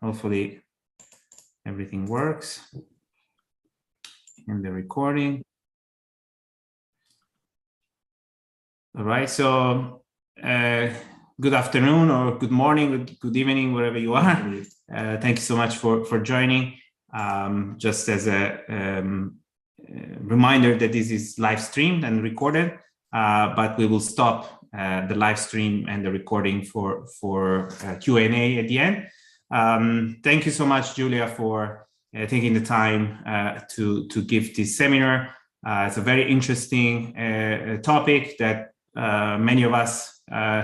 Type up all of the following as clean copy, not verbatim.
Hopefully everything works in the recording. All right, so good afternoon or good morning, good evening, wherever you are. Thank you so much for joining. Just as a reminder that this is live streamed and recorded, but we will stop the live stream and the recording for Q&A at the end. Thank you so much, Giulia, for taking the time to give this seminar. It's a very interesting topic that many of us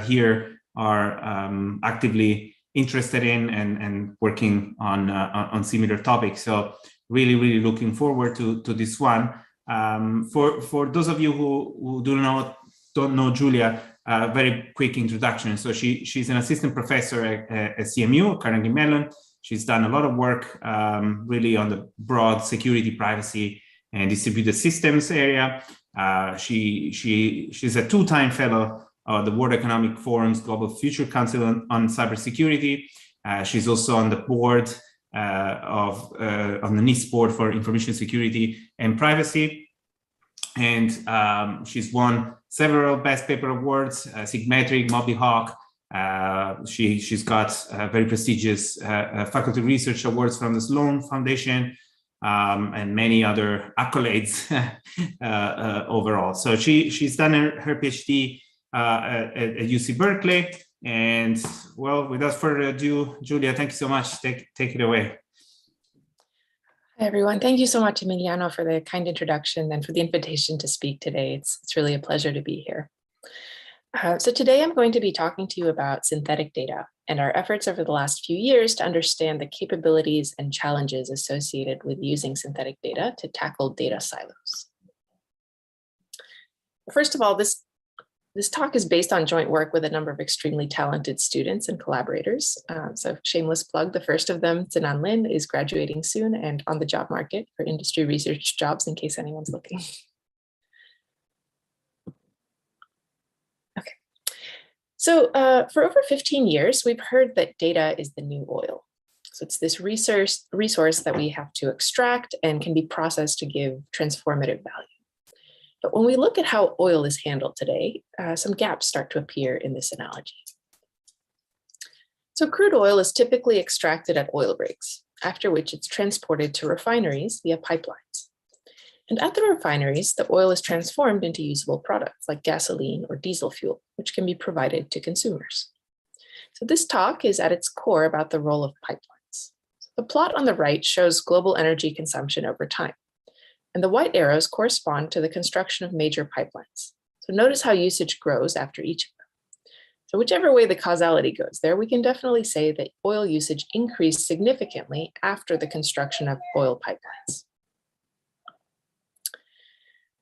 here are actively interested in and working on similar topics. So really looking forward to this one. For those of you who don't know Giulia, very quick introduction. So she's an assistant professor at CMU, Carnegie Mellon. She's done a lot of work really on the broad security, privacy, and distributed systems area. She's a two-time fellow of the World Economic Forum's Global Future Council on Cybersecurity. She's also on the board on the NIST board for information security and privacy. And she's won several best paper awards, Sigmetric, Mobley Hawk. She's got very prestigious faculty research awards from the Sloan Foundation, and many other accolades overall. So she's done her PhD at UC Berkeley. And well, without further ado, Giulia, thank you so much. Take it away. Hi, everyone. Thank you so much, Emiliano, for the kind introduction and for the invitation to speak today. It's really a pleasure to be here. So today I'm going to be talking to you about synthetic data and our efforts over the last few years to understand the capabilities and challenges associated with using synthetic data to tackle data silos. First of all, this talk is based on joint work with a number of extremely talented students and collaborators. So shameless plug, the first of them, Zinan Lin, is graduating soon and on the job market for industry research jobs in case anyone's looking. Okay, so for over 15 years, we've heard that data is the new oil. So it's this resource that we have to extract and can be processed to give transformative value. But when we look at how oil is handled today, some gaps start to appear in this analogy. So crude oil is typically extracted at oil rigs, after which it's transported to refineries via pipelines. And at the refineries, the oil is transformed into usable products like gasoline or diesel fuel, which can be provided to consumers. So this talk is at its core about the role of pipelines. The plot on the right shows global energy consumption over time. And the white arrows correspond to the construction of major pipelines. So notice how usage grows after each of them. So whichever way the causality goes there, we can definitely say that oil usage increased significantly after the construction of oil pipelines.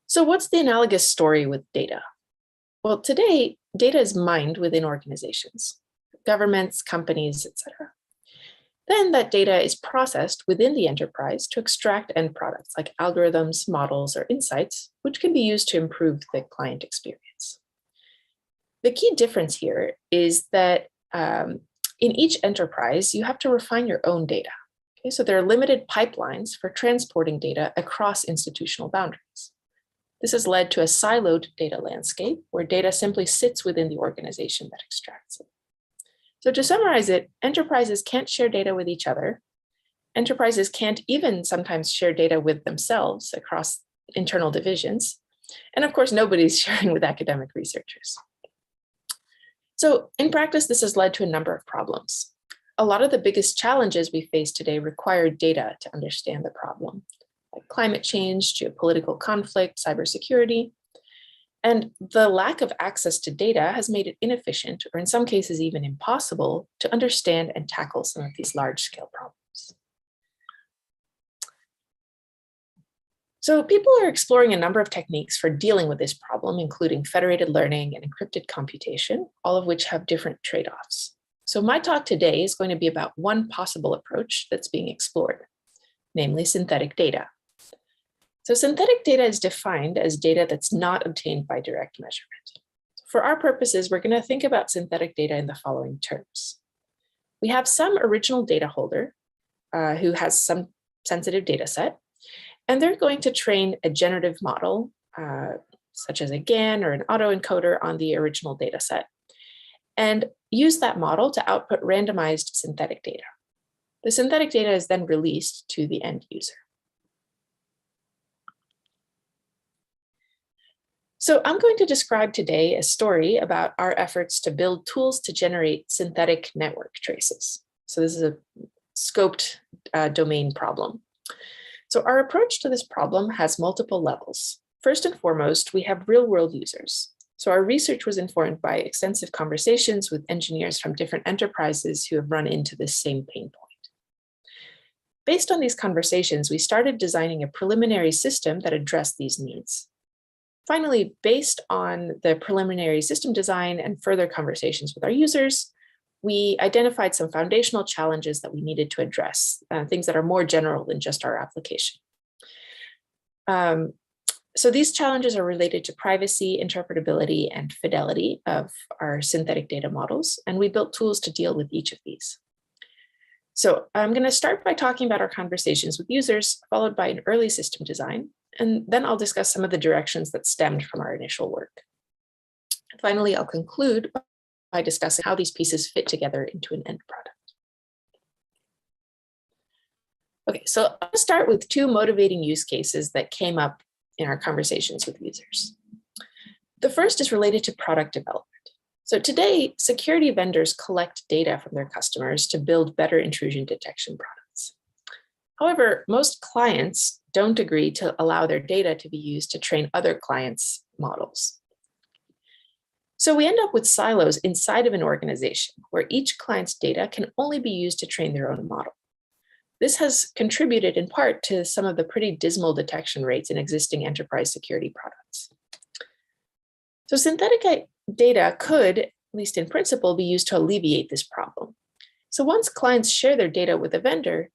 So what's the analogous story with data? Well, today, data is mined within organizations, governments, companies, etc. Then that data is processed within the enterprise to extract end products like algorithms, models, or insights, which can be used to improve the client experience. The key difference here is that in each enterprise, you have to refine your own data. Okay, so there are limited pipelines for transporting data across institutional boundaries. This has led to a siloed data landscape where data simply sits within the organization that extracts it. So to summarize it, enterprises can't share data with each other. Enterprises can't even sometimes share data with themselves across internal divisions. And of course, nobody's sharing with academic researchers. So in practice, this has led to a number of problems. A lot of the biggest challenges we face today require data to understand the problem, like climate change, geopolitical conflict, cybersecurity. And the lack of access to data has made it inefficient, or in some cases even impossible, to understand and tackle some of these large-scale problems. So people are exploring a number of techniques for dealing with this problem, including federated learning and encrypted computation, all of which have different trade-offs. So my talk today is going to be about one possible approach that's being explored, namely synthetic data. So synthetic data is defined as data that's not obtained by direct measurement. For our purposes, we're going to think about synthetic data in the following terms. we have some original data holder who has some sensitive data set, and they're going to train a generative model, such as a GAN or an autoencoder on the original data set, and use that model to output randomized synthetic data. The synthetic data is then released to the end user. So I'm going to describe today a story about our efforts to build tools to generate synthetic network traces. So this is a scoped domain problem. So our approach to this problem has multiple levels. First and foremost, we have real-world users. So our research was informed by extensive conversations with engineers from different enterprises who have run into this same pain point. Based on these conversations, we started designing a preliminary system that addressed these needs. Finally, based on the preliminary system design and further conversations with our users, we identified some foundational challenges that we needed to address, things that are more general than just our application. So these challenges are related to privacy, interpretability, and fidelity of our synthetic data models, and we built tools to deal with each of these. So I'm going to start by talking about our conversations with users, followed by an early system design, and then I'll discuss some of the directions that stemmed from our initial work. Finally, I'll conclude by discussing how these pieces fit together into an end product. Okay, so I'll start with two motivating use cases that came up in our conversations with users. The first is related to product development. So today, security vendors collect data from their customers to build better intrusion detection products. However, most clients don't agree to allow their data to be used to train other clients' models. So we end up with silos inside of an organization where each client's data can only be used to train their own model. This has contributed in part to some of the pretty dismal detection rates in existing enterprise security products. So synthetic data could, at least in principle, be used to alleviate this problem. So once clients share their data with the vendor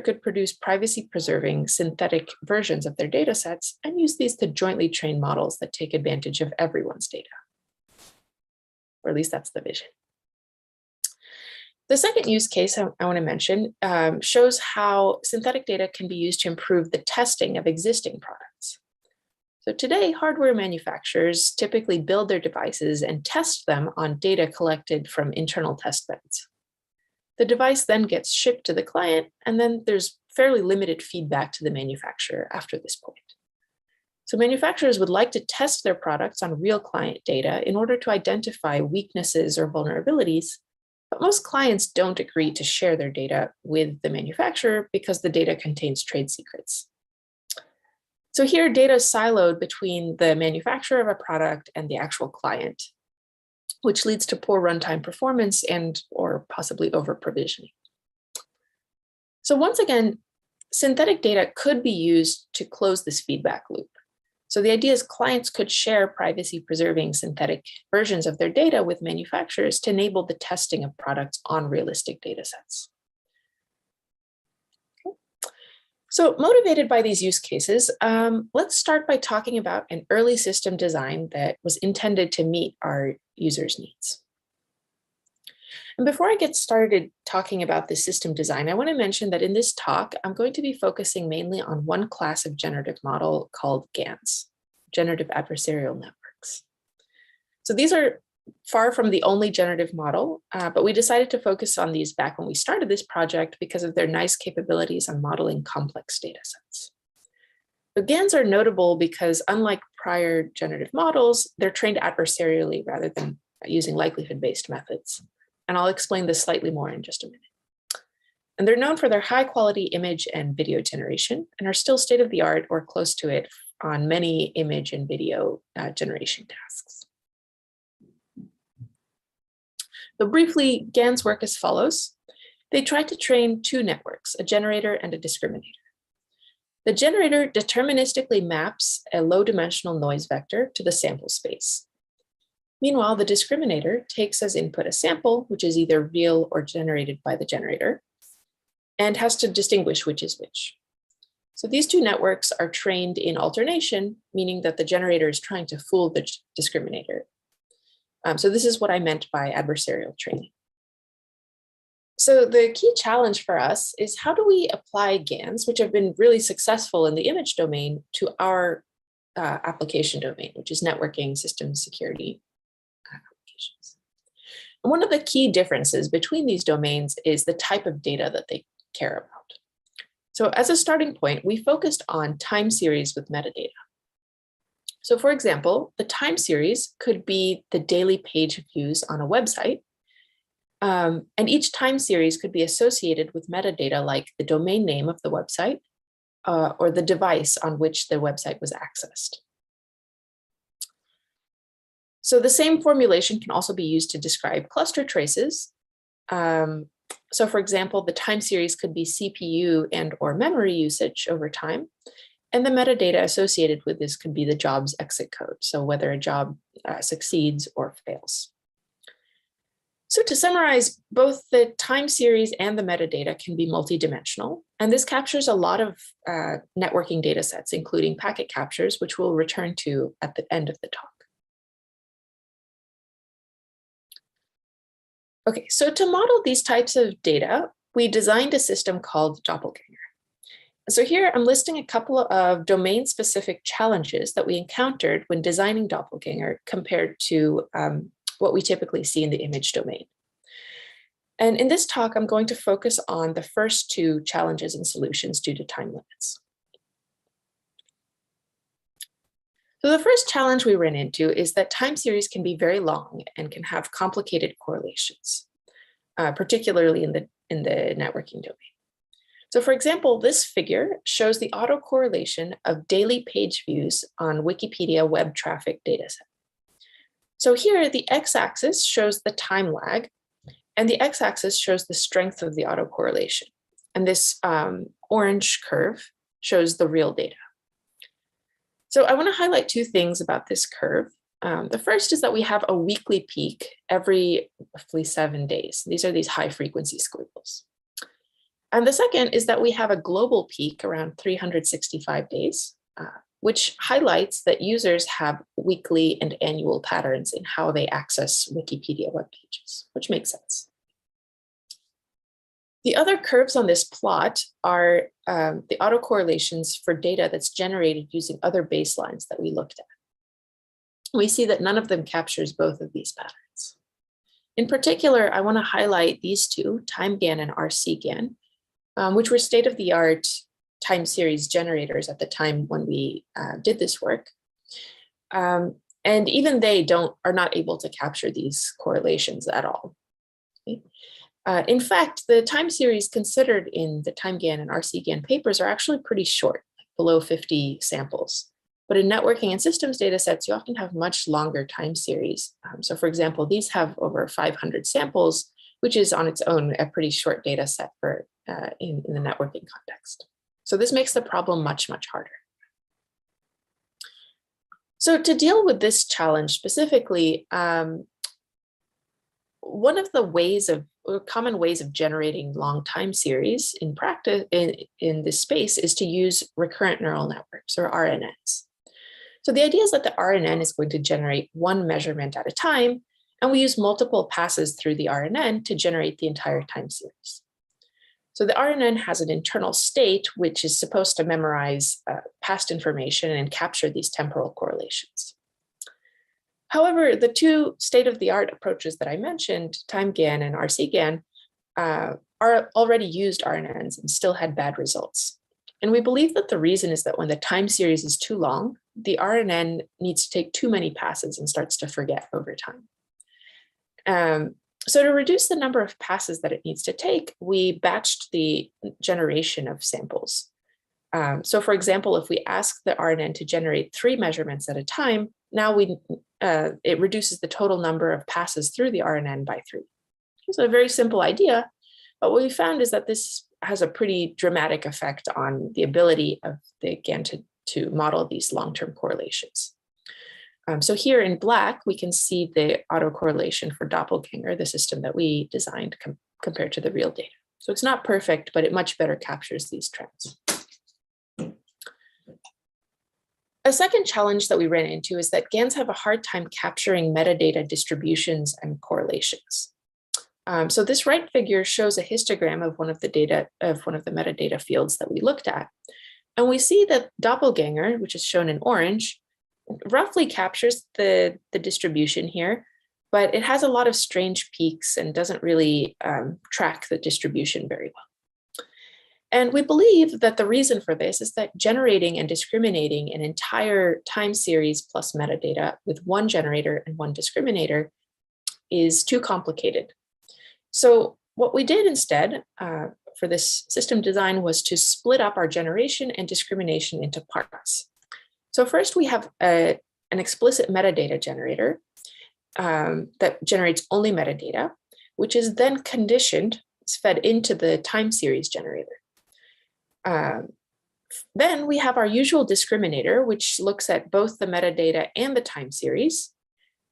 could produce privacy-preserving synthetic versions of their data sets and use these to jointly train models that take advantage of everyone's data. Or at least that's the vision. The second use case I want to mention shows how synthetic data can be used to improve the testing of existing products. So today, hardware manufacturers typically build their devices and test them on data collected from internal test beds. The device then gets shipped to the client, and then there's fairly limited feedback to the manufacturer after this point. So manufacturers would like to test their products on real client data in order to identify weaknesses or vulnerabilities, but most clients don't agree to share their data with the manufacturer because the data contains trade secrets. So here, data is siloed between the manufacturer of a product and the actual client, which leads to poor runtime performance or possibly over-provisioning. So once again, synthetic data could be used to close this feedback loop. So the idea is clients could share privacy-preserving synthetic versions of their data with manufacturers to enable the testing of products on realistic data sets. So motivated by these use cases, let's start by talking about an early system design that was intended to meet our users' needs. And before I get started talking about this system design, I want to mention that in this talk, I'm going to be focusing mainly on one class of generative model called GANs, Generative Adversarial Networks. So these are far from the only generative model, but we decided to focus on these back when we started this project because of their nice capabilities on modeling complex data sets. The GANs are notable because unlike prior generative models, they're trained adversarially rather than using likelihood-based methods. And I'll explain this slightly more in just a minute. And they're known for their high quality image and video generation and are still state-of-the-art or close to it on many image and video generation tasks. So briefly, GANs work as follows. They try to train two networks, a generator and a discriminator. The generator deterministically maps a low-dimensional noise vector to the sample space. Meanwhile, the discriminator takes as input a sample, which is either real or generated by the generator, and has to distinguish which is which. So these two networks are trained in alternation, meaning that the generator is trying to fool the discriminator. So this is what I meant by adversarial training. So the key challenge for us is how do we apply GANs, which have been really successful in the image domain, to our application domain, which is networking system security applications. And one of the key differences between these domains is the type of data that they care about. So as a starting point, we focused on time series with metadata. So for example, the time series could be the daily page views on a website. And each time series could be associated with metadata like the domain name of the website or the device on which the website was accessed. So the same formulation can also be used to describe cluster traces. So for example, the time series could be CPU and or memory usage over time. And the metadata associated with this could be the job's exit code. So whether a job succeeds or fails. So to summarize, both the time series and the metadata can be multidimensional. And this captures a lot of networking data sets, including packet captures, which we'll return to at the end of the talk. Okay, so to model these types of data, we designed a system called DoppelGANger. So here I'm listing a couple of domain-specific challenges that we encountered when designing DoppelGANger compared to what we typically see in the image domain. And in this talk, I'm going to focus on the first two challenges and solutions due to time limits. So the first challenge we ran into is that time series can be very long and can have complicated correlations, particularly in the networking domain. So for example, this figure shows the autocorrelation of daily page views on Wikipedia web traffic dataset. So here, the x-axis shows the time lag, and the x-axis shows the strength of the autocorrelation. And this orange curve shows the real data. So I want to highlight two things about this curve. The first is that we have a weekly peak every roughly 7 days. These are these high frequency squiggles. And the second is that we have a global peak around 365 days, which highlights that users have weekly and annual patterns in how they access Wikipedia web pages, which makes sense. The other curves on this plot are the autocorrelations for data that's generated using other baselines that we looked at. We see that none of them captures both of these patterns. In particular, I want to highlight these two, TimeGAN and RCGAN, which were state-of-the-art time series generators at the time when we did this work. And even they are not able to capture these correlations at all. Okay? In fact, the time series considered in the TimeGAN and RCGAN papers are actually pretty short, below 50 samples. But in networking and systems data sets, you often have much longer time series. So for example, these have over 500 samples, which is on its own a pretty short data set for in the networking context. So this makes the problem much, much harder. So to deal with this challenge specifically, one of the common ways of generating long time series in practice in this space is to use recurrent neural networks, or RNNs. So the idea is that the RNN is going to generate one measurement at a time, and we use multiple passes through the RNN to generate the entire time series. So the RNN has an internal state, which is supposed to memorize past information and capture these temporal correlations. However, the two state-of-the-art approaches that I mentioned, TimeGAN and RCGAN, are already used RNNs and still had bad results. And we believe that the reason is that when the time series is too long, the RNN needs to take too many passes and starts to forget over time. So to reduce the number of passes that it needs to take, we batched the generation of samples. So for example, if we ask the RNN to generate 3 measurements at a time, now it reduces the total number of passes through the RNN by 3. So a very simple idea, but what we found is that this has a pretty dramatic effect on the ability of the GAN to model these long-term correlations. So here in black, we can see the autocorrelation for DoppelGANger, the system that we designed compared to the real data. So it's not perfect, but it much better captures these trends. A second challenge that we ran into is that GANs have a hard time capturing metadata distributions and correlations. So this right figure shows a histogram of one of the metadata fields that we looked at. And we see that DoppelGANger, which is shown in orange, roughly captures the distribution here, but it has a lot of strange peaks and doesn't really track the distribution very well. And we believe that the reason for this is that generating and discriminating an entire time series plus metadata with one generator and one discriminator is too complicated. So what we did instead for this system design was to split up our generation and discrimination into parts. So first we have an explicit metadata generator that generates only metadata, which is then conditioned, it's fed into the time series generator. Then we have our usual discriminator, which looks at both the metadata and the time series.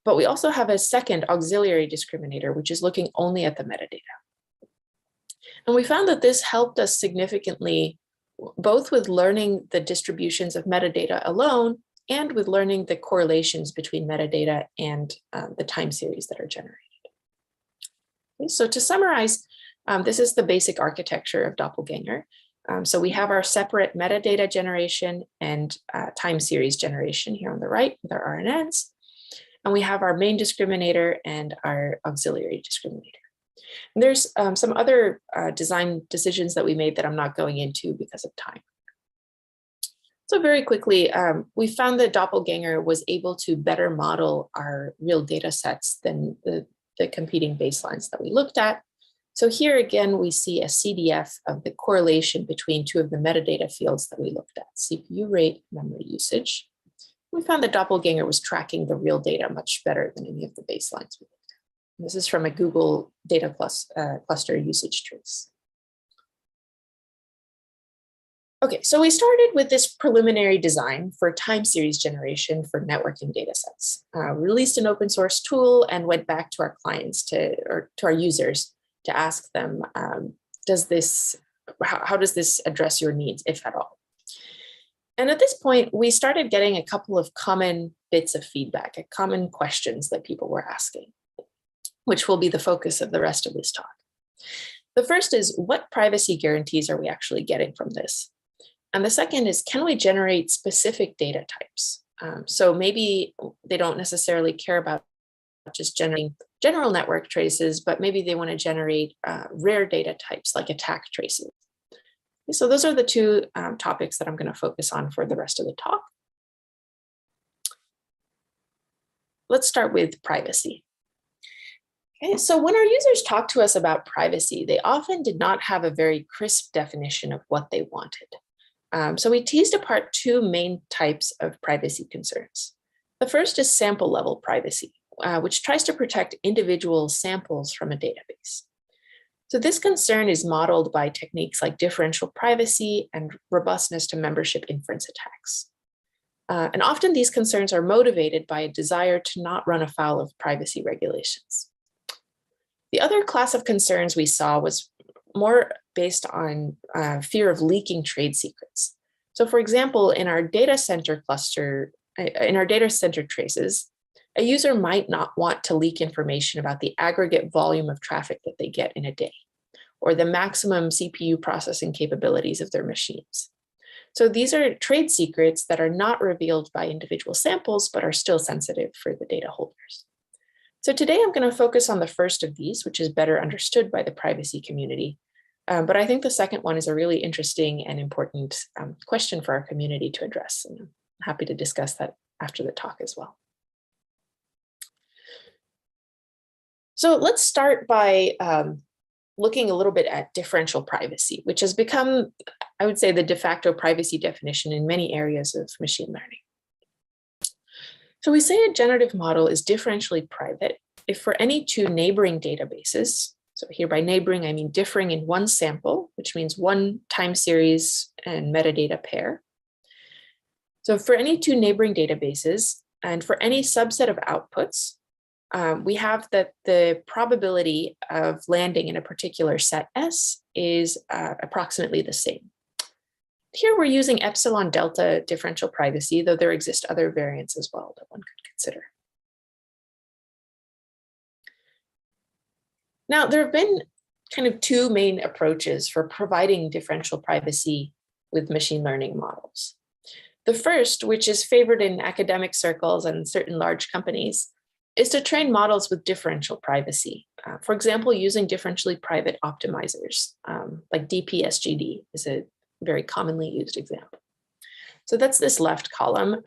But we also have a second auxiliary discriminator, which is looking only at the metadata. And we found that this helped us significantly, both with learning the distributions of metadata alone and with learning the correlations between metadata and the time series that are generated. Okay, so to summarize, this is the basic architecture of DoppelGANger. So we have our separate metadata generation and time series generation here on the right with our RNNs. And we have our main discriminator and our auxiliary discriminator. And there's some other design decisions that we made that I'm not going into because of time. So very quickly, we found that DoppelGANger was able to better model our real data sets than the competing baselines that we looked at. So here again, we see a CDF of the correlation between two of the metadata fields that we looked at, CPU rate, memory usage. We found that DoppelGANger was tracking the real data much better than any of the baselines we looked at. This is from a Google data cluster usage trace. Okay, so we started with this preliminary design for time series generation for networking data sets. Released an open source tool and went back to our clients to our users to ask them, how does this address your needs, if at all? And at this point, we started getting a couple of common bits of feedback, common questions that people were asking, which will be the focus of the rest of this talk. The first is, what privacy guarantees are we actually getting from this? And the second is, can we generate specific data types? So maybe they don't necessarily care about just generating general network traces, but maybe they want to generate rare data types like attack traces. So those are the two topics that I'm going to focus on for the rest of the talk. Let's start with privacy. Okay, so when our users talk to us about privacy, they often did not have a very crisp definition of what they wanted. So we teased apart two main types of privacy concerns. The first is sample level privacy, which tries to protect individual samples from a database. So this concern is modeled by techniques like differential privacy and robustness to membership inference attacks. And often these concerns are motivated by a desire to not run afoul of privacy regulations. The other class of concerns we saw was more based on fear of leaking trade secrets. So for example, in our data center cluster, in our data center traces, a user might not want to leak information about the aggregate volume of traffic that they get in a day, or the maximum CPU processing capabilities of their machines. So these are trade secrets that are not revealed by individual samples, but are still sensitive for the data holders. So today I'm going to focus on the first of these, which is better understood by the privacy community. But I think the second one is a really interesting and important question for our community to address. And I'm happy to discuss that after the talk as well. So let's start by looking a little bit at differential privacy, which has become, I would say, the de facto privacy definition in many areas of machine learning. So we say a generative model is differentially private if for any two neighboring databases, so here by neighboring, I mean differing in one sample, which means one time series and metadata pair. So for any two neighboring databases and for any subset of outputs, we have that the probability of landing in a particular set S is approximately the same. Here we're using epsilon delta differential privacy, though there exist other variants as well that one could consider. Now, there have been kind of two main approaches for providing differential privacy with machine learning models. The first, which is favored in academic circles and certain large companies, is to train models with differential privacy. For example, using differentially private optimizers, like DP-SGD is a very commonly used example. So that's this left column.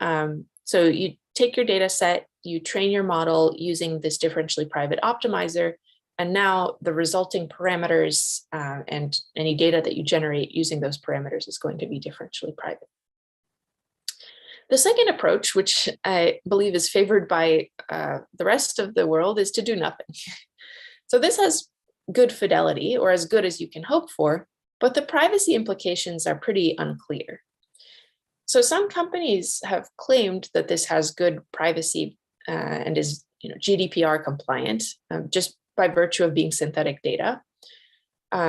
So you take your data set, you train your model using this differentially private optimizer, and now the resulting parameters and any data that you generate using those parameters is going to be differentially private. The second approach, which I believe is favored by the rest of the world, is to do nothing. So this has good fidelity, or as good as you can hope for, but the privacy implications are pretty unclear. So some companies have claimed that this has good privacy and is GDPR compliant, just by virtue of being synthetic data.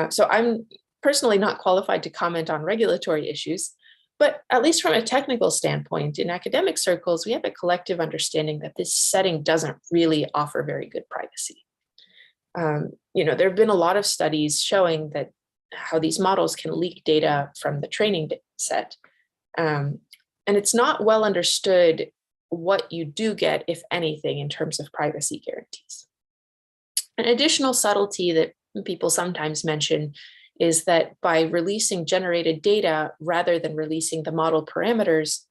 So I'm personally not qualified to comment on regulatory issues, but at least from a technical standpoint, in academic circles, we have a collective understanding that this setting doesn't really offer very good privacy. There have been a lot of studies showing that how these models can leak data from the training set. And it's not well understood what you do get, if anything, in terms of privacy guarantees. An additional subtlety that people sometimes mention is that by releasing generated data rather than releasing the model parameters,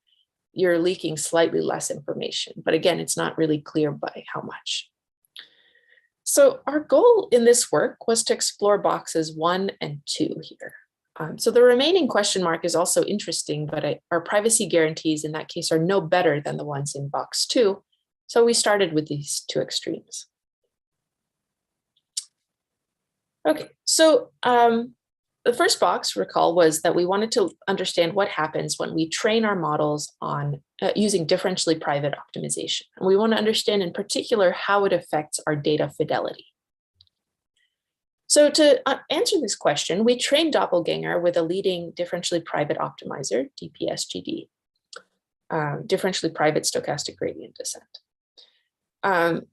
you're leaking slightly less information. But again, it's not really clear by how much. So our goal in this work was to explore boxes 1 and 2 here. So the remaining question mark is also interesting, but our privacy guarantees in that case are no better than the ones in box 2. So we started with these two extremes. Okay, so the first box, recall, was that we wanted to understand what happens when we train our models on using differentially private optimization. And we want to understand in particular how it affects our data fidelity. So to answer this question, we trained DoppelGANger with a leading differentially private optimizer, DP-SGD, differentially private stochastic gradient descent.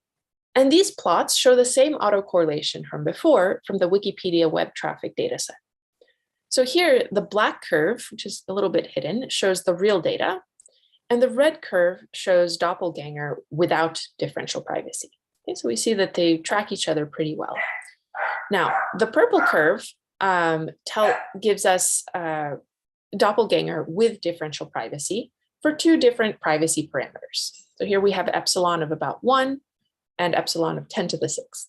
And these plots show the same autocorrelation from before from the Wikipedia web traffic dataset. So here, the black curve, which is a little bit hidden, shows the real data, and the red curve shows DoppelGANger without differential privacy. Okay, so we see that they track each other pretty well. Now, the purple curve gives us DoppelGANger with differential privacy for two different privacy parameters. So here we have epsilon of about 1 and epsilon of 10 to the 6th.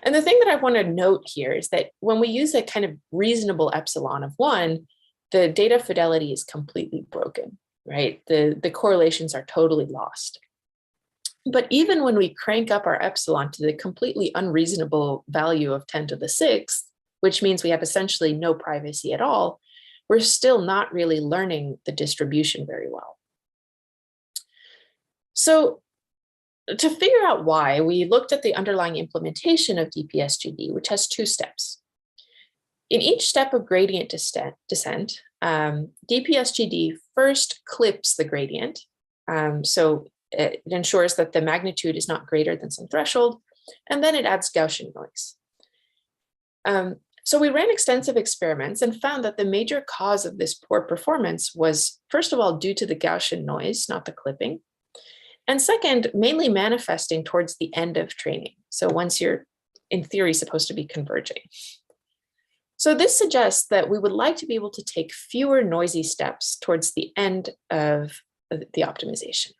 And the thing that I want to note here is that when we use a kind of reasonable epsilon of 1, the data fidelity is completely broken, right? The correlations are totally lost. But even when we crank up our epsilon to the completely unreasonable value of 10 to the 6th, which means we have essentially no privacy at all, we're still not really learning the distribution very well. So to figure out why, we looked at the underlying implementation of DP-SGD, which has 2 steps. In each step of gradient descent, DP-SGD first clips the gradient. So it ensures that the magnitude is not greater than some threshold, and then it adds Gaussian noise. So we ran extensive experiments and found that the major cause of this poor performance was, first of all, due to the Gaussian noise, not the clipping. And second, mainly manifesting towards the end of training. So once you're, in theory, supposed to be converging. So this suggests that we would like to be able to take fewer noisy steps towards the end of the optimization.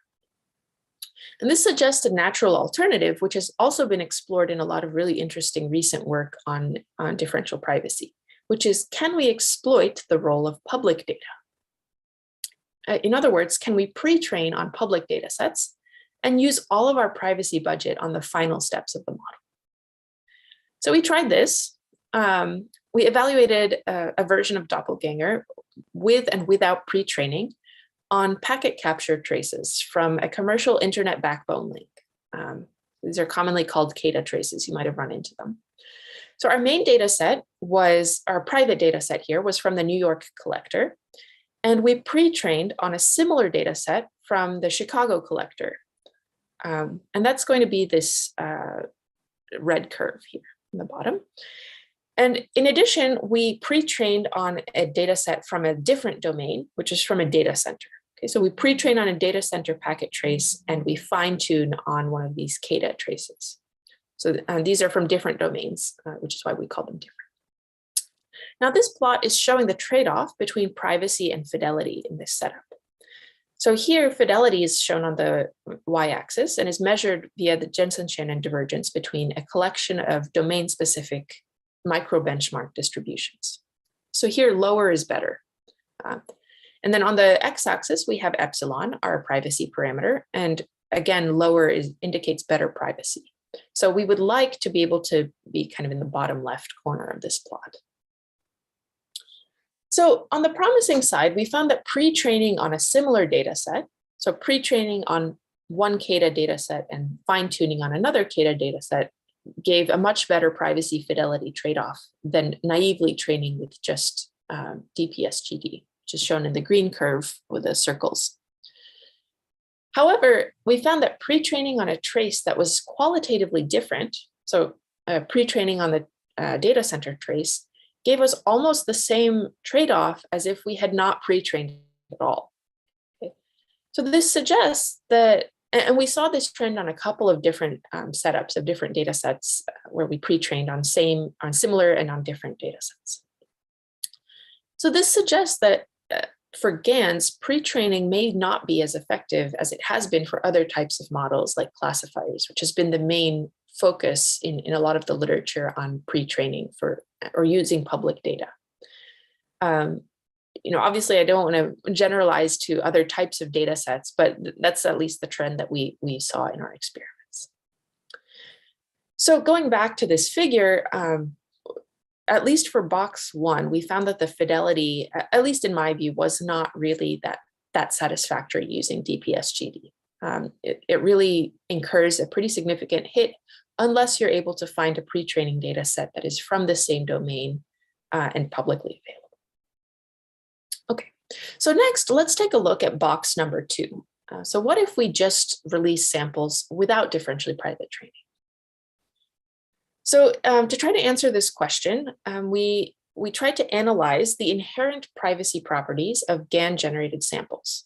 And this suggests a natural alternative, which has also been explored in a lot of really interesting recent work on differential privacy, which is, can we exploit the role of public data? In other words, can we pre-train on public data sets and use all of our privacy budget on the final steps of the model? So we tried this. We evaluated a version of DoppelGANger with and without pre-training on packet capture traces from a commercial internet backbone link. These are commonly called CADA traces. You might have run into them. So our main data set was, our private data set here was from the New York collector. And we pre-trained on a similar data set from the Chicago collector. And that's going to be this red curve here in the bottom. And in addition, we pre-trained on a data set from a different domain, which is from a data center. Okay, so we pre-train on a data center packet trace, and we fine-tune on one of these CADA traces. So these are from different domains, which is why we call them different. Now, this plot is showing the trade-off between privacy and fidelity in this setup. So here, fidelity is shown on the y-axis and is measured via the Jensen-Shannon divergence between a collection of domain-specific micro-benchmark distributions. So here, lower is better. And then on the x-axis, we have epsilon, our privacy parameter. And again, lower indicates better privacy. So we would like to be able to be kind of in the bottom left corner of this plot. So on the promising side, we found that pre-training on a similar data set, so pre-training on one CADA data set and fine-tuning on another CADA data set, gave a much better privacy fidelity trade-off than naively training with just DP-SGD, which is shown in the green curve with the circles. However, we found that pre-training on a trace that was qualitatively different, so pre-training on the data center trace, gave us almost the same trade-off as if we had not pre-trained at all. Okay. So this suggests that, and we saw this trend on a couple of different setups of different data sets where we pre-trained on similar and on different data sets. So this suggests that for GANs, pre-training may not be as effective as it has been for other types of models like classifiers, which has been the main focus in a lot of the literature on pre-training for or using public data. Obviously I don't want to generalize to other types of data sets, but that's at least the trend that we saw in our experiments. So going back to this figure, at least for box 1, we found that the fidelity, at least in my view, was not really that satisfactory using DP-SGD. It really incurs a pretty significant hit unless you're able to find a pre-training data set that is from the same domain and publicly available. Okay, so next, let's take a look at box number 2. So what if we just release samples without differentially private training? So to try to answer this question, we tried to analyze the inherent privacy properties of GAN-generated samples.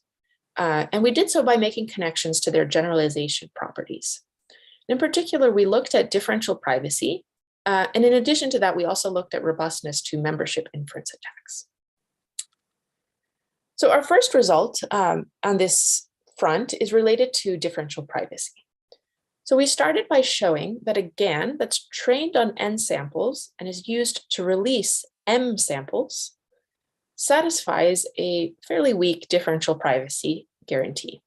And we did so by making connections to their generalization properties. In particular, we looked at differential privacy. And in addition to that, we also looked at robustness to membership inference attacks. So our first result on this front is related to differential privacy. So we started by showing that a GAN that's trained on N samples and is used to release M samples satisfies a fairly weak differential privacy guarantee.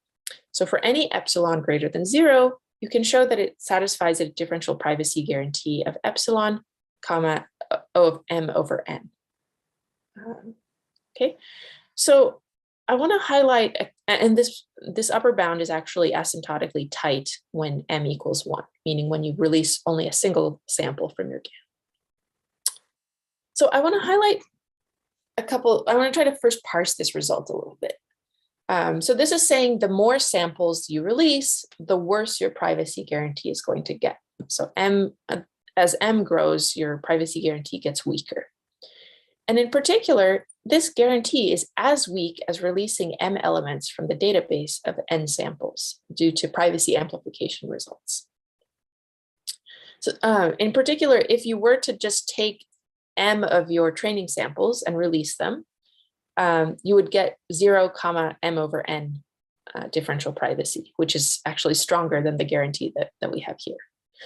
So for any epsilon greater than 0, you can show that it satisfies a differential privacy guarantee of epsilon, comma, O of M over N. Okay, so I want to highlight, and this upper bound is actually asymptotically tight when M equals 1, meaning when you release only a single sample from your GAN. So I want to highlight I want to try to first parse this result a little bit. So this is saying the more samples you release, the worse your privacy guarantee is going to get. So as M grows, your privacy guarantee gets weaker. And in particular, this guarantee is as weak as releasing M elements from the database of N samples due to privacy amplification results. So in particular, if you were to just take M of your training samples and release them, you would get 0, M over N differential privacy, which is actually stronger than the guarantee that we have here.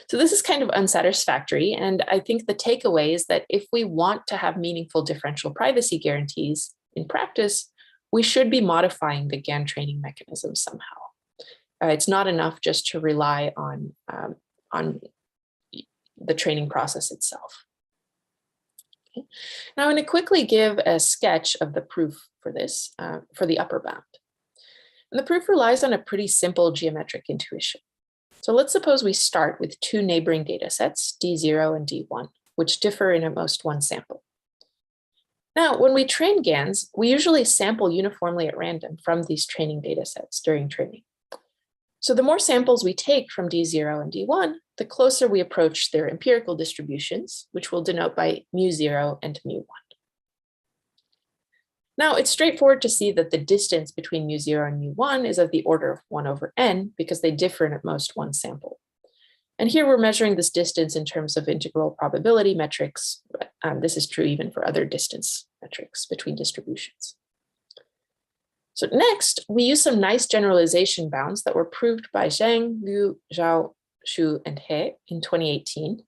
So this is kind of unsatisfactory. And I think the takeaway is that if we want to have meaningful differential privacy guarantees in practice, we should be modifying the GAN training mechanism somehow. It's not enough just to rely on the training process itself. Okay. Now I'm going to quickly give a sketch of the proof for this, for the upper bound. And the proof relies on a pretty simple geometric intuition. So let's suppose we start with 2 neighboring data sets, D0 and D1, which differ in at most 1 sample. Now, when we train GANs, we usually sample uniformly at random from these training data sets during training. So the more samples we take from D0 and D1, the closer we approach their empirical distributions, which we'll denote by mu0 and mu1. Now, it's straightforward to see that the distance between mu0 and mu1 is of the order of 1 over n because they differ in at most one sample. And here we're measuring this distance in terms of integral probability metrics. This is true even for other distance metrics between distributions. So next, we use some nice generalization bounds that were proved by Zhang, Liu, Zhao, Xu, and He in 2018.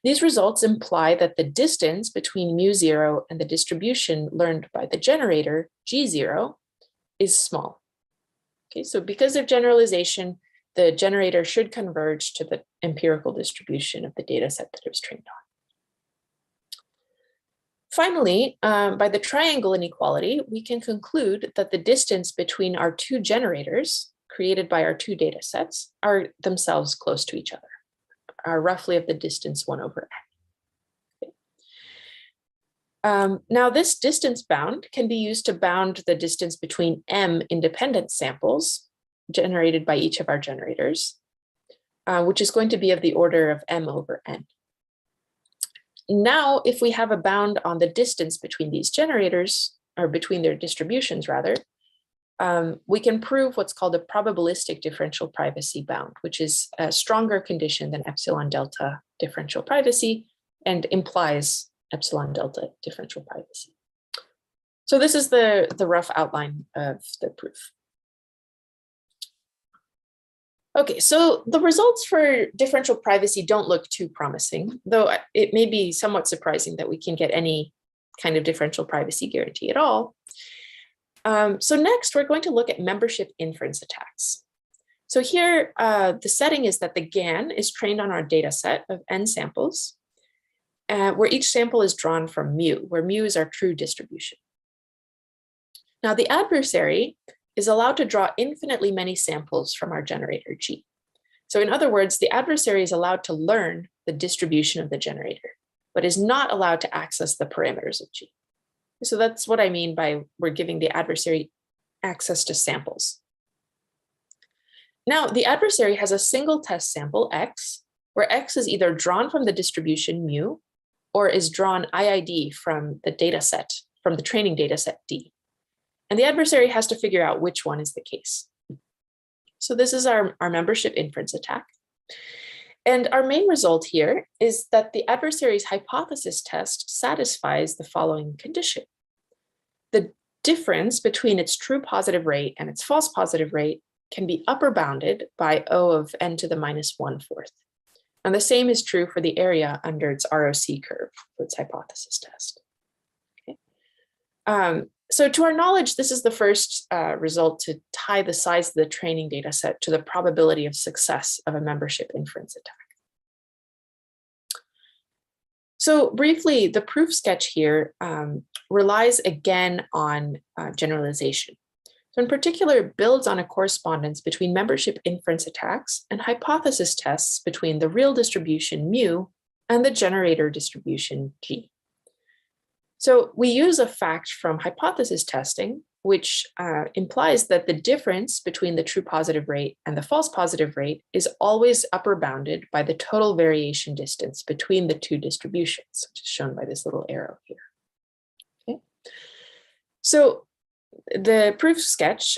These results imply that the distance between mu0 and the distribution learned by the generator, G0, is small. Okay, so because of generalization, the generator should converge to the empirical distribution of the data set that it was trained on. Finally, by the triangle inequality, we can conclude that the distance between our two generators created by our two data sets are themselves close to each other, are roughly of the distance 1 over n. Okay. Now, this distance bound can be used to bound the distance between m independent samples generated by each of our generators, which is going to be of the order of m over n. Now, if we have a bound on the distance between these generators, or between their distributions rather, we can prove what's called a probabilistic differential privacy bound, which is a stronger condition than epsilon delta differential privacy and implies epsilon delta differential privacy. So this is the rough outline of the proof. Okay, so the results for differential privacy don't look too promising, though it may be somewhat surprising that we can get any kind of differential privacy guarantee at all. So next, we're going to look at membership inference attacks. So here, the setting is that the GAN is trained on our data set of n samples, where each sample is drawn from mu, where mu is our true distribution. Now, the adversary is allowed to draw infinitely many samples from our generator G. So in other words, the adversary is allowed to learn the distribution of the generator, but is not allowed to access the parameters of G. So that's what I mean by we're giving the adversary access to samples. Now, the adversary has a single test sample X, where X is either drawn from the distribution mu, or is drawn IID from the data set, from the training data set D. And the adversary has to figure out which one is the case. So this is our membership inference attack. And our main result here is that the adversary's hypothesis test satisfies the following condition. The difference between its true positive rate and its false positive rate can be upper bounded by O of n to the minus 1/4. And the same is true for the area under its ROC curve for its hypothesis test. Okay. So to our knowledge, this is the first result to tie the size of the training data set to the probability of success of a membership inference attack. So briefly, the proof sketch here relies again on generalization. So in particular, it builds on a correspondence between membership inference attacks and hypothesis tests between the real distribution mu and the generator distribution G. So we use a fact from hypothesis testing, which implies that the difference between the true positive rate and the false positive rate is always upper bounded by the total variation distance between the two distributions, which is shown by this little arrow here. Okay. So the proof sketch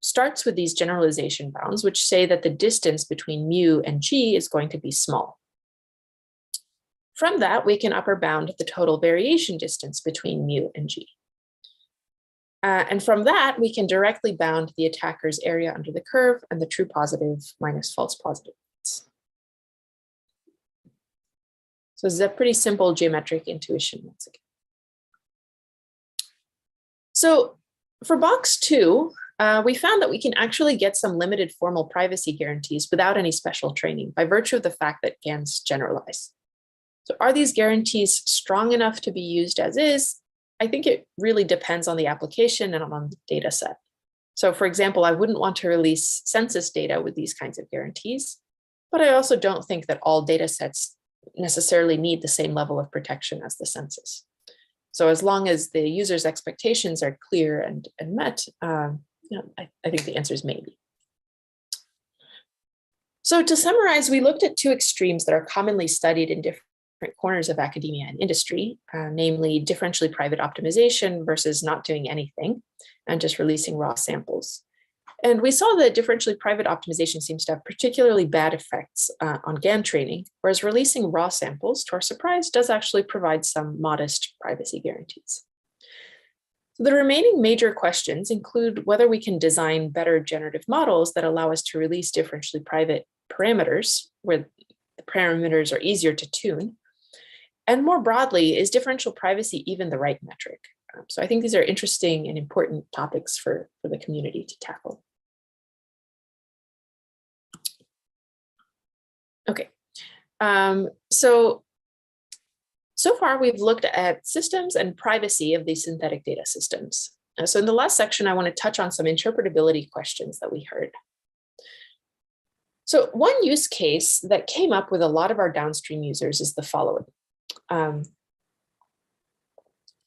starts with these generalization bounds, which say that the distance between mu and G is going to be small. From that, we can upper bound the total variation distance between mu and G. And from that, we can directly bound the attacker's area under the curve and the true positive minus false positive rates. So this is a pretty simple geometric intuition once again. So for box 2, we found that we can actually get some limited formal privacy guarantees without any special training by virtue of the fact that GANs generalize. So are these guarantees strong enough to be used as is? I think it really depends on the application and on the data set. So for example, I wouldn't want to release census data with these kinds of guarantees, but I also don't think that all data sets necessarily need the same level of protection as the census. So as long as the user's expectations are clear and met, I think the answer is maybe. So to summarize, we looked at two extremes that are commonly studied in different corners of academia and industry, namely differentially private optimization versus not doing anything and just releasing raw samples. And we saw that differentially private optimization seems to have particularly bad effects on GAN training, whereas releasing raw samples, to our surprise, does actually provide some modest privacy guarantees. The remaining major questions include whether we can design better generative models that allow us to release differentially private parameters, where the parameters are easier to tune. And more broadly, is differential privacy even the right metric? So I think these are interesting and important topics for the community to tackle. Okay, so far we've looked at systems and privacy of these synthetic data systems. So in the last section, I want to touch on some interpretability questions that we heard. So one use case that came up with a lot of our downstream users is the following.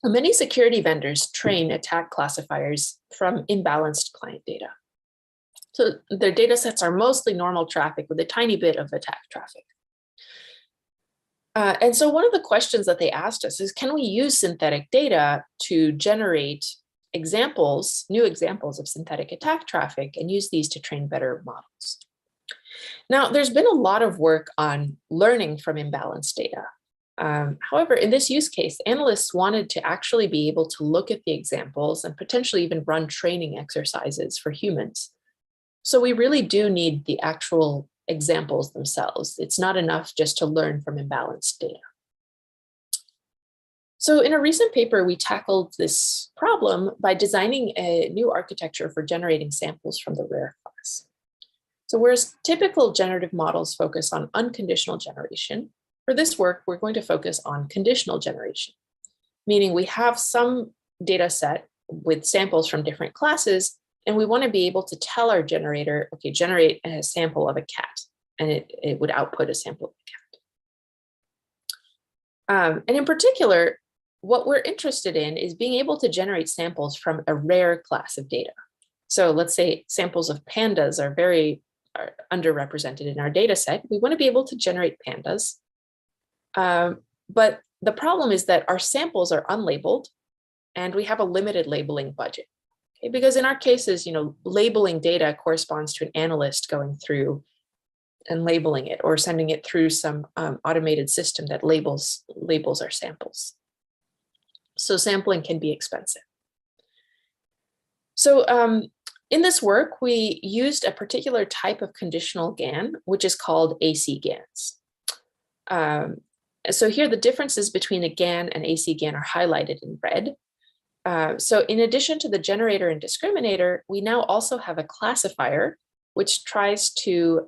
Many security vendors train attack classifiers from imbalanced client data. So their data sets are mostly normal traffic with a tiny bit of attack traffic. And so one of the questions that they asked us is, can we use synthetic data to generate examples, new examples of synthetic attack traffic, and use these to train better models? Now, there's been a lot of work on learning from imbalanced data. However, in this use case, analysts wanted to actually be able to look at the examples and potentially even run training exercises for humans. So we really do need the actual examples themselves. It's not enough just to learn from imbalanced data. So in a recent paper, we tackled this problem by designing a new architecture for generating samples from the rare class. So whereas typical generative models focus on unconditional generation, for this work, we're going to focus on conditional generation, meaning we have some data set with samples from different classes, and we want to be able to tell our generator, okay, generate a sample of a cat, and it would output a sample of a cat. And in particular, what we're interested in is being able to generate samples from a rare class of data. So let's say samples of pandas are underrepresented in our data set. We want to be able to generate pandas. But the problem is that our samples are unlabeled, and we have a limited labeling budget. Because in our cases, labeling data corresponds to an analyst going through and labeling it or sending it through some automated system that labels our samples. So sampling can be expensive. So in this work, we used a particular type of conditional GAN, which is called AC GANs. So here the differences between a GAN and AC GAN are highlighted in red. So in addition to the generator and discriminator, we now also have a classifier which tries to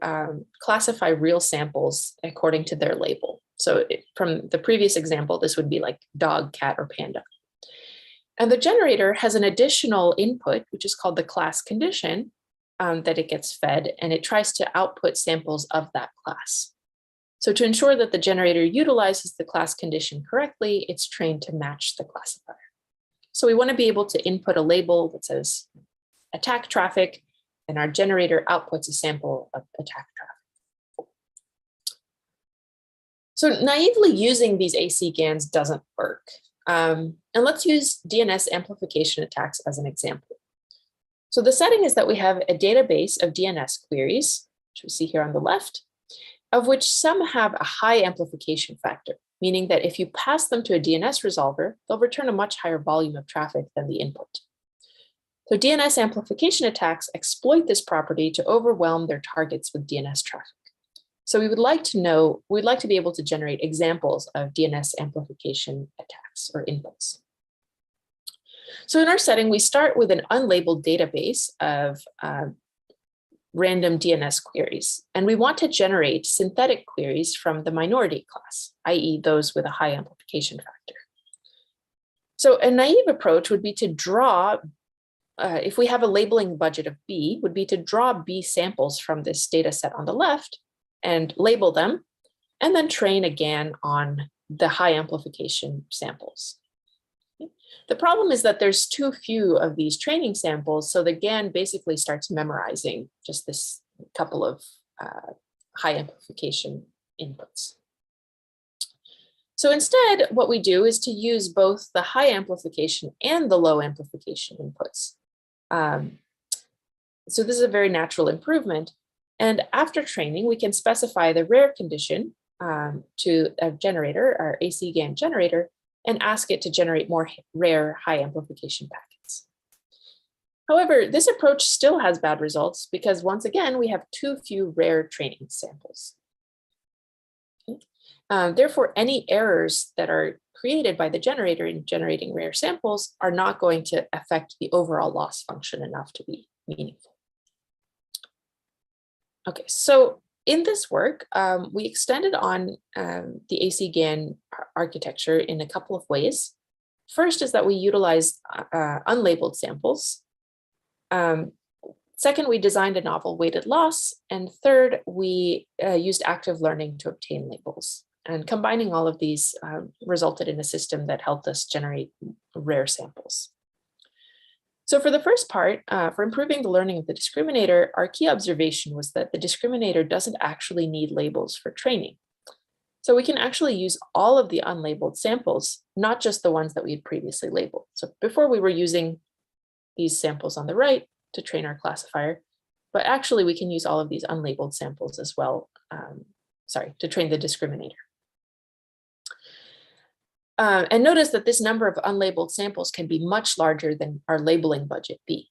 classify real samples according to their label. So from the previous example, this would be like dog, cat, or panda. And the generator has an additional input, which is called the class condition, that it gets fed, and it tries to output samples of that class. So to ensure that the generator utilizes the class condition correctly, it's trained to match the classifier. So we want to be able to input a label that says attack traffic, and our generator outputs a sample of attack traffic. So naively using these AC GANs doesn't work. And let's use DNS amplification attacks as an example. So the setting is that we have a database of DNS queries, which we see here on the left, of which some have a high amplification factor, meaning that if you pass them to a DNS resolver, they'll return a much higher volume of traffic than the input. So DNS amplification attacks exploit this property to overwhelm their targets with DNS traffic. So we'd like to be able to generate examples of DNS amplification attacks or inputs. So in our setting, we start with an unlabeled database of random DNS queries, and we want to generate synthetic queries from the minority class, i.e. those with a high amplification factor. So a naive approach would be to draw, if we have a labeling budget of B, would be to draw B samples from this data set on the left and label them, and then train again on the high amplification samples. The problem is that there's too few of these training samples, so the GAN basically starts memorizing just this couple of high amplification inputs. So instead, what we do is to use both the high amplification and the low amplification inputs. So this is a very natural improvement. And after training, we can specify the rare condition to a generator, our AC GAN generator, and ask it to generate more rare high amplification packets. However, this approach still has bad results because once again, we have too few rare training samples. Therefore, any errors that are created by the generator in generating rare samples are not going to affect the overall loss function enough to be meaningful. Okay, so in this work, we extended on the AC GAN architecture in a couple of ways. First is that we utilized unlabeled samples. Second, we designed a novel weighted loss. And third, we used active learning to obtain labels. And combining all of these resulted in a system that helped us generate rare samples. So for the first part, for improving the learning of the discriminator, our key observation was that the discriminator doesn't actually need labels for training. So we can actually use all of the unlabeled samples, not just the ones that we had previously labeled. So before we were using these samples on the right to train our classifier, but actually we can use all of these unlabeled samples as well, to train the discriminator. And notice that this number of unlabeled samples can be much larger than our labeling budget B.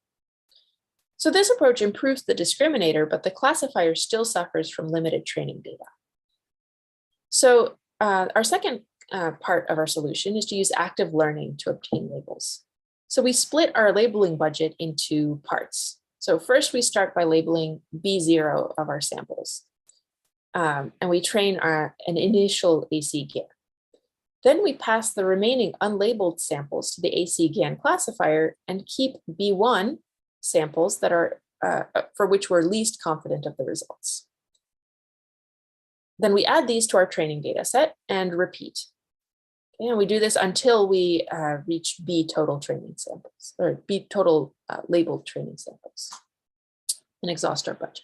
So this approach improves the discriminator, but the classifier still suffers from limited training data. So our second part of our solution is to use active learning to obtain labels. So we split our labeling budget into parts. So first we start by labeling B0 of our samples. And we train an initial AC GAN. Then we pass the remaining unlabeled samples to the AC GAN classifier and keep B1 samples that are for which we're least confident of the results. Then we add these to our training data set and repeat. Okay, and we do this until we reach B total training samples, or B total labeled training samples, and exhaust our budget.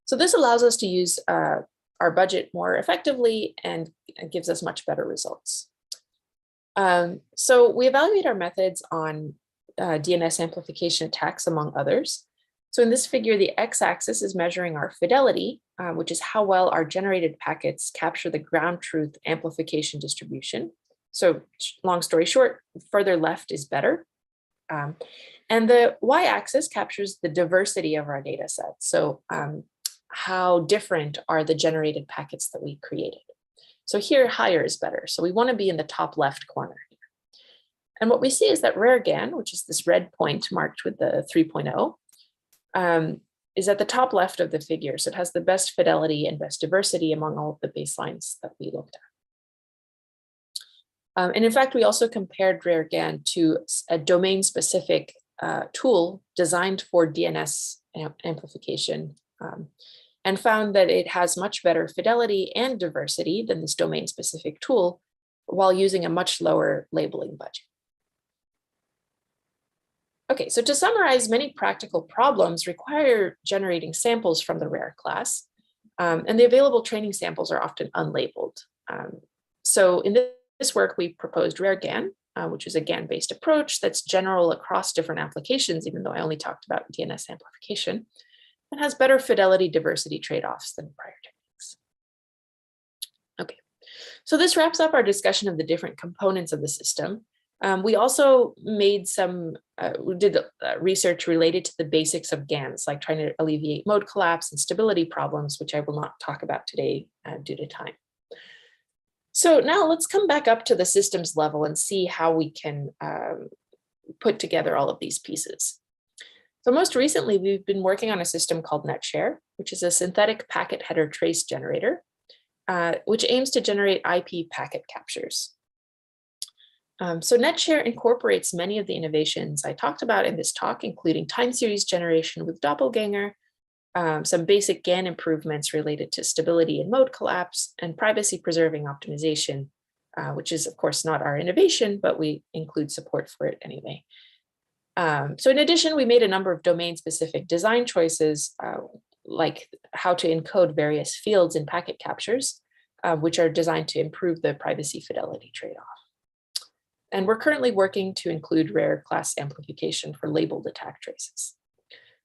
So this allows us to use our budget more effectively and gives us much better results. So we evaluate our methods on DNS amplification attacks, among others. So in this figure, the x-axis is measuring our fidelity, which is how well our generated packets capture the ground truth amplification distribution. So long story short, further left is better. And the y-axis captures the diversity of our data set. So how different are the generated packets that we created. So here, higher is better. So we want to be in the top left corner here. And what we see is that rare GAN, which is this red point marked with the 3.0, is at the top left of the figure. So it has the best fidelity and best diversity among all of the baselines that we looked at. And in fact, we also compared rare GAN to a domain-specific tool designed for DNS amplification, and found that it has much better fidelity and diversity than this domain-specific tool while using a much lower labeling budget. Okay, so to summarize, many practical problems require generating samples from the rare class, and the available training samples are often unlabeled. So in this work, we proposed rare GAN, which is a GAN-based approach that's general across different applications, even though I only talked about DNS amplification, and has better fidelity diversity trade-offs than prior techniques. Okay, so this wraps up our discussion of the different components of the system. We also made we did research related to the basics of GANs, like trying to alleviate mode collapse and stability problems, which I will not talk about today due to time. So now let's come back up to the systems level and see how we can put together all of these pieces. So most recently, we've been working on a system called NetShare, which is a synthetic packet header trace generator, which aims to generate IP packet captures. So NetShare incorporates many of the innovations I talked about in this talk, including time series generation with DoppelGANger, some basic GAN improvements related to stability and mode collapse, and privacy preserving optimization, which is of course not our innovation, but we include support for it anyway. So in addition, we made a number of domain-specific design choices, like how to encode various fields in packet captures, which are designed to improve the privacy fidelity trade-off. And we're currently working to include rare class amplification for labeled attack traces.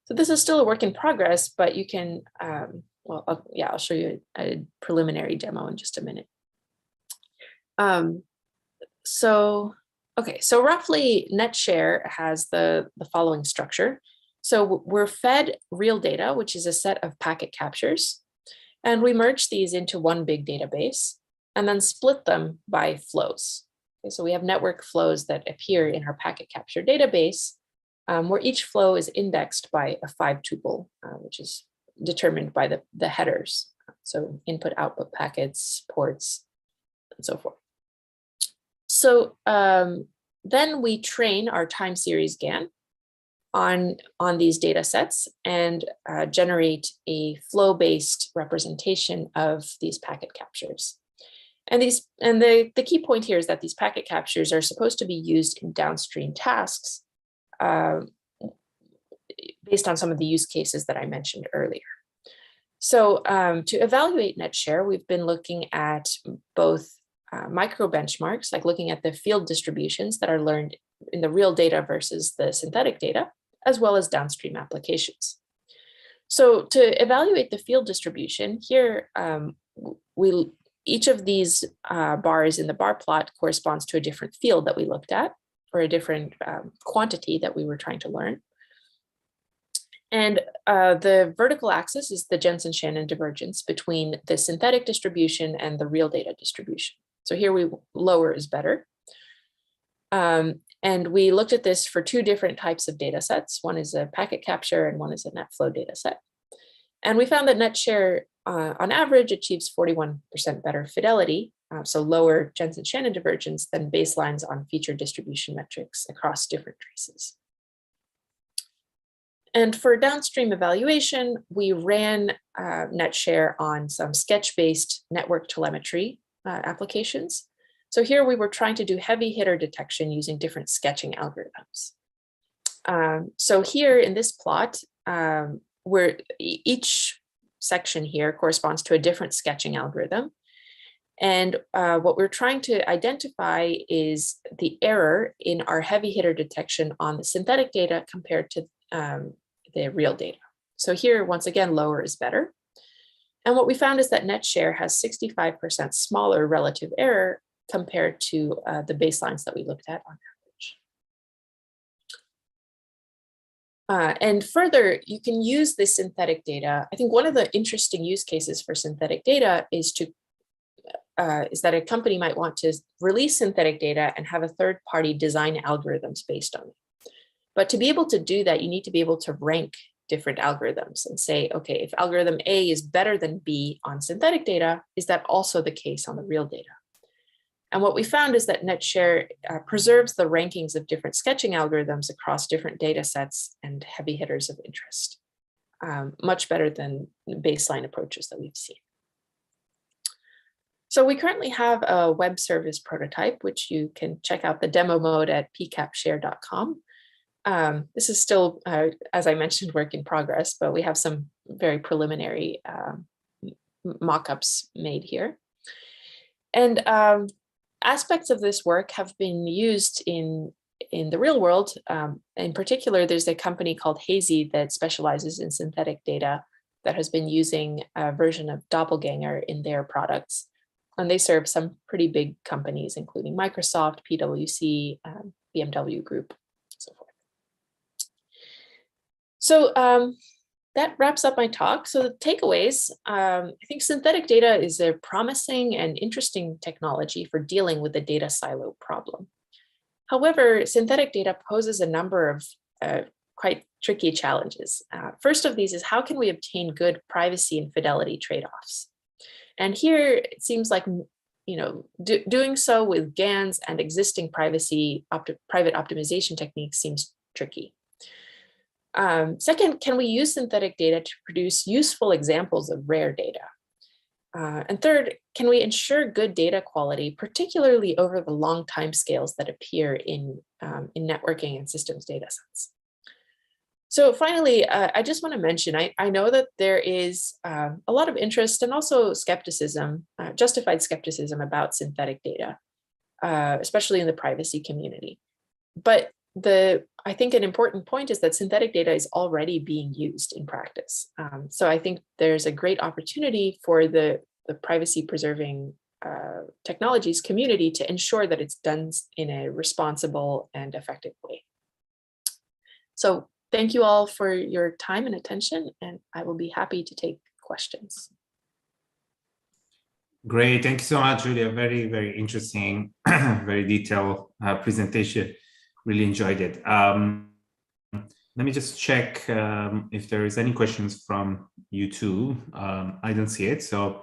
So this is still a work in progress, but you can, I'll show you a preliminary demo in just a minute. So roughly NetShare has the following structure. So we're fed real data, which is a set of packet captures, and we merge these into one big database and then split them by flows. Okay, so we have network flows that appear in our packet capture database, where each flow is indexed by a 5-tuple, which is determined by the headers. So input, output packets, ports, and so forth. So then we train our time series GAN on these data sets and generate a flow-based representation of these packet captures. And the key point here is that these packet captures are supposed to be used in downstream tasks based on some of the use cases that I mentioned earlier. So to evaluate NetShare, we've been looking at both micro benchmarks, like looking at the field distributions that are learned in the real data versus the synthetic data, as well as downstream applications. So to evaluate the field distribution, here each of these bars in the bar plot corresponds to a different field that we looked at, or a different quantity that we were trying to learn. And the vertical axis is the Jensen-Shannon divergence between the synthetic distribution and the real data distribution. So here lower is better. And we looked at this for 2 different types of data sets. One is a packet capture and one is a NetFlow data set. And we found that NetShare on average achieves 41% better fidelity, so lower Jensen-Shannon divergence than baselines on feature distribution metrics across different traces. And for downstream evaluation, we ran NetShare on some sketch-based network telemetry applications. So here we were trying to do heavy hitter detection using different sketching algorithms. So here in this plot, where each section here corresponds to a different sketching algorithm. And what we're trying to identify is the error in our heavy hitter detection on the synthetic data compared to the real data. So here, once again, lower is better. And what we found is that NetShare has 65% smaller relative error compared to the baselines that we looked at on average. And further, you can use this synthetic data. I think one of the interesting use cases for synthetic data is that a company might want to release synthetic data and have a third-party design algorithms based on it. But to be able to do that, you need to be able to rank different algorithms and say, okay, if algorithm A is better than B on synthetic data, is that also the case on the real data? And what we found is that NetShare preserves the rankings of different sketching algorithms across different data sets and heavy hitters of interest, much better than baseline approaches that we've seen. So we currently have a web service prototype, which you can check out the demo mode at pcapshare.com. This is still, as I mentioned, work in progress, but we have some very preliminary mock-ups made here. And aspects of this work have been used in the real world. In particular, there's a company called Hazy that specializes in synthetic data that has been using a version of DoppelGANger in their products. And they serve some pretty big companies, including Microsoft, PwC, BMW Group, and so forth. So that wraps up my talk. So the takeaways, I think synthetic data is a promising and interesting technology for dealing with the data silo problem. However, synthetic data poses a number of quite tricky challenges. First of these is how can we obtain good privacy and fidelity trade-offs? And here it seems like, doing so with GANs and existing private optimization techniques seems tricky. Second, can we use synthetic data to produce useful examples of rare data? And third, can we ensure good data quality, particularly over the long timescales that appear in networking and systems data sets? So finally, I just want to mention, I know that there is a lot of interest and also skepticism, justified skepticism about synthetic data, especially in the privacy community. But I think an important point is that synthetic data is already being used in practice. So I think there's a great opportunity for the privacy preserving technologies community to ensure that it's done in a responsible and effective way. So thank you all for your time and attention, and I will be happy to take questions. Great, thank you so much, Giulia. Very, very interesting, very detailed presentation. Really enjoyed it. Let me just check if there is any questions from you too. I don't see it, so